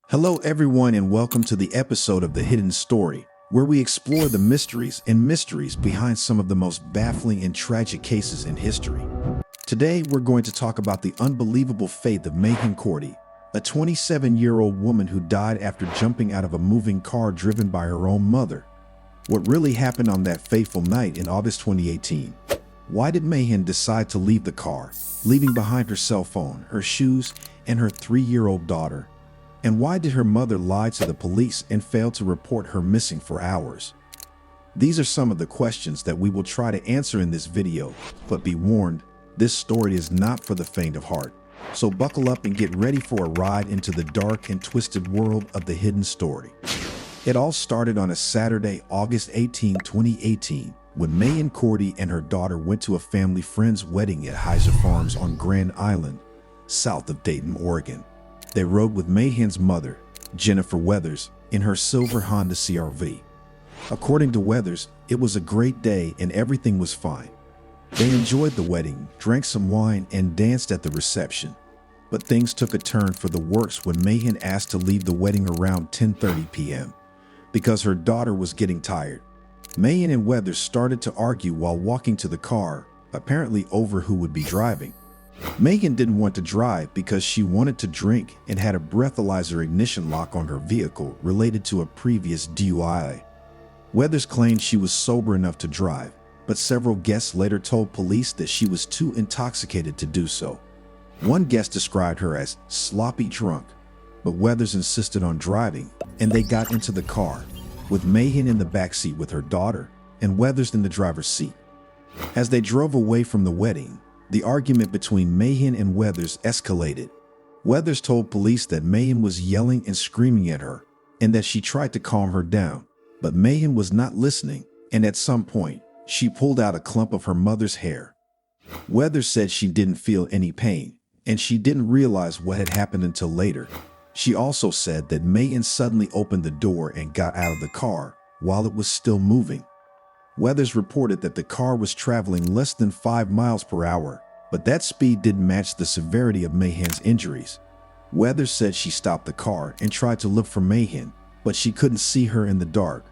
Hello, everyone, and welcome to the episode of The Hidden Story, where we explore the mysteries behind some of the most baffling and tragic cases in history. Today, we're going to talk about the unbelievable fate of Meghan Cordie, a 27-year-old woman who died after jumping out of a moving car driven by her own mother. What really happened on that fateful night in August 2018? Why did Meighan decide to leave the car, leaving behind her cell phone, her shoes, and her 3-year-old daughter? And why did her mother lie to the police and fail to report her missing for hours? These are some of the questions that we will try to answer in this video, but be warned, this story is not for the faint of heart. So buckle up and get ready for a ride into the dark and twisted world of the hidden story. It all started on a Saturday, August 18, 2018, when Meghan Cordie and her daughter went to a family friend's wedding at Heiser Farms on Grand Island, south of Dayton, Oregon. They rode with Meighan's mother, Jennifer Weathers, in her silver Honda CR-V. According to Weathers, it was a great day and everything was fine. They enjoyed the wedding, drank some wine, and danced at the reception. But things took a turn for the worse when Meighan asked to leave the wedding around 10:30 p.m. because her daughter was getting tired. Meighan and Weathers started to argue while walking to the car, apparently over who would be driving. Meighan didn't want to drive because she wanted to drink and had a breathalyzer ignition lock on her vehicle related to a previous DUI. Weathers claimed she was sober enough to drive, but several guests later told police that she was too intoxicated to do so. One guest described her as sloppy drunk, but Weathers insisted on driving, and they got into the car, with Meighan in the backseat with her daughter and Weathers in the driver's seat. As they drove away from the wedding, the argument between Meighan and Weathers escalated. Weathers told police that Meighan was yelling and screaming at her, and that she tried to calm her down, but Meighan was not listening, and at some point, she pulled out a clump of her mother's hair. Weathers said she didn't feel any pain, and she didn't realize what had happened until later. She also said that Meighan suddenly opened the door and got out of the car while it was still moving. Weathers reported that the car was traveling less than 5 miles per hour, but that speed didn't match the severity of Meighan's injuries. Weathers said she stopped the car and tried to look for Meighan, but she couldn't see her in the dark.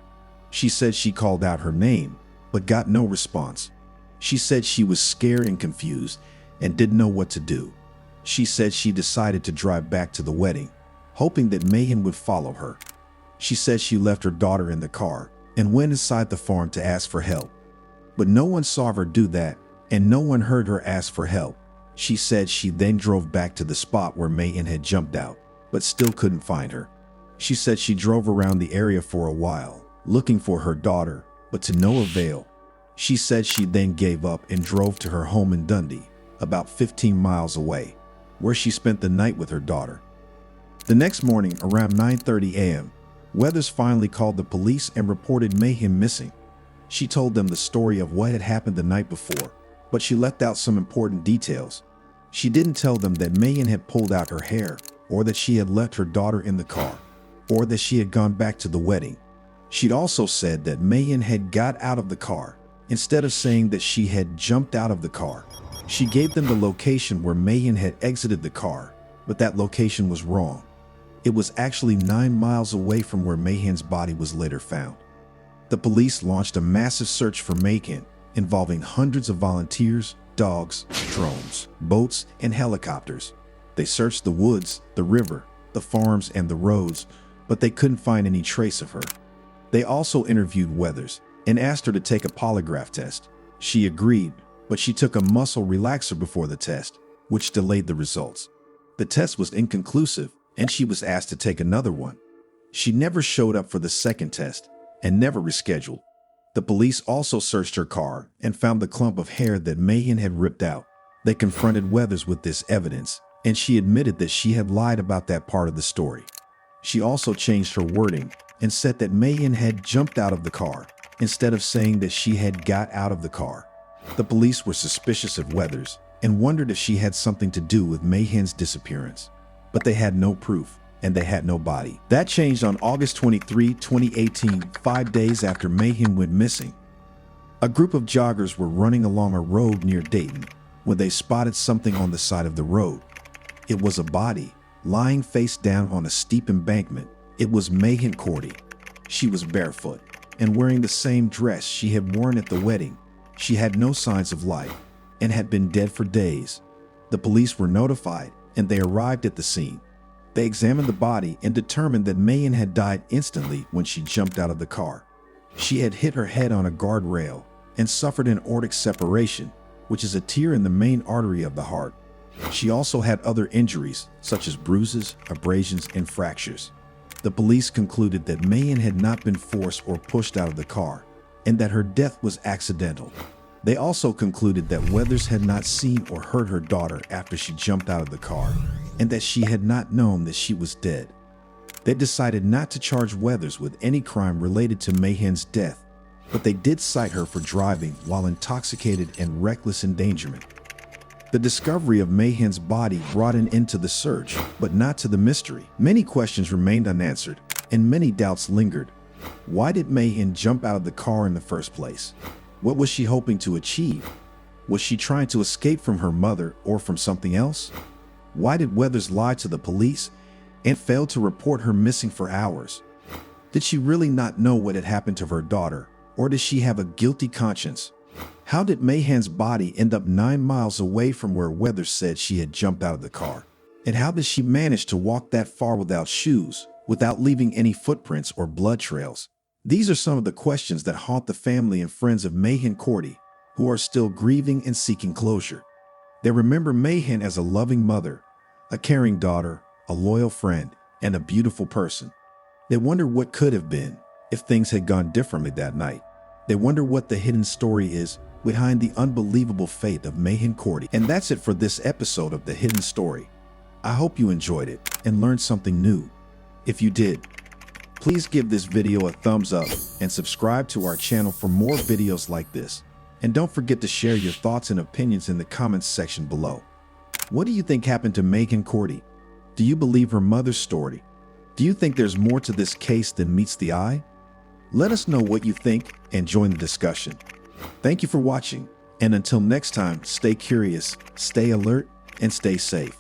She said she called out her name, but got no response. She said she was scared and confused and didn't know what to do. She said she decided to drive back to the wedding, hoping that Meighan would follow her. She said she left her daughter in the car and went inside the farm to ask for help. But no one saw her do that, and no one heard her ask for help. She said she then drove back to the spot where Meighan had jumped out, but still couldn't find her. She said she drove around the area for a while, looking for her daughter, but to no avail. She said she then gave up and drove to her home in Dundee, about 15 miles away, where she spent the night with her daughter. The next morning, around 9:30 a.m., Weathers finally called the police and reported Meighan missing. She told them the story of what had happened the night before, but she left out some important details. She didn't tell them that Meighan had pulled out her hair, or that she had left her daughter in the car, or that she had gone back to the wedding. She'd also said that Meighan had got out of the car, instead of saying that she had jumped out of the car. She gave them the location where Meighan had exited the car, but that location was wrong. It was actually 9 miles away from where Meighan's body was later found. The police launched a massive search for Meighan, involving hundreds of volunteers, dogs, drones, boats, and helicopters. They searched the woods, the river, the farms, and the roads, but they couldn't find any trace of her. They also interviewed Weathers and asked her to take a polygraph test. She agreed, but she took a muscle relaxer before the test, which delayed the results. The test was inconclusive, and she was asked to take another one. She never showed up for the second test and never rescheduled. The police also searched her car and found the clump of hair that Meighan had ripped out. They confronted Weathers with this evidence, and she admitted that she had lied about that part of the story. She also changed her wording and said that Meighan had jumped out of the car instead of saying that she had got out of the car. The police were suspicious of Weathers and wondered if she had something to do with Meighan's disappearance. But they had no proof, and they had no body. That changed on August 23, 2018, 5 days after Meighan went missing. A group of joggers were running along a road near Dayton when they spotted something on the side of the road. It was a body, lying face down on a steep embankment. It was Meghan Cordie. She was barefoot and wearing the same dress she had worn at the wedding. She had no signs of life and had been dead for days. The police were notified and they arrived at the scene. They examined the body and determined that Meighan had died instantly when she jumped out of the car. She had hit her head on a guardrail and suffered an aortic separation, which is a tear in the main artery of the heart. She also had other injuries, such as bruises, abrasions, and fractures. The police concluded that Meighan had not been forced or pushed out of the car, and that her death was accidental. They also concluded that Weathers had not seen or heard her daughter after she jumped out of the car, and that she had not known that she was dead. They decided not to charge Weathers with any crime related to Meighan's death, but they did cite her for driving while intoxicated and reckless endangerment. The discovery of Meighan's body brought an end to the search, but not to the mystery. Many questions remained unanswered, and many doubts lingered. Why did Meighan jump out of the car in the first place? What was she hoping to achieve? Was she trying to escape from her mother or from something else? Why did Weathers lie to the police and fail to report her missing for hours? Did she really not know what had happened to her daughter, or did she have a guilty conscience? How did Meighan's body end up 9 miles away from where Weathers said she had jumped out of the car? And how did she manage to walk that far without shoes, without leaving any footprints or blood trails? These are some of the questions that haunt the family and friends of Meghan Cordie, who are still grieving and seeking closure. They remember Meighan as a loving mother, a caring daughter, a loyal friend, and a beautiful person. They wonder what could have been if things had gone differently that night. They wonder what the hidden story is behind the unbelievable fate of Meghan Cordie. And that's it for this episode of The Hidden Story. I hope you enjoyed it and learned something new. If you did, please give this video a thumbs up and subscribe to our channel for more videos like this. And don't forget to share your thoughts and opinions in the comments section below. What do you think happened to Meghan Cordie? Do you believe her mother's story? Do you think there's more to this case than meets the eye? Let us know what you think and join the discussion. Thank you for watching, and until next time, stay curious, stay alert, and stay safe.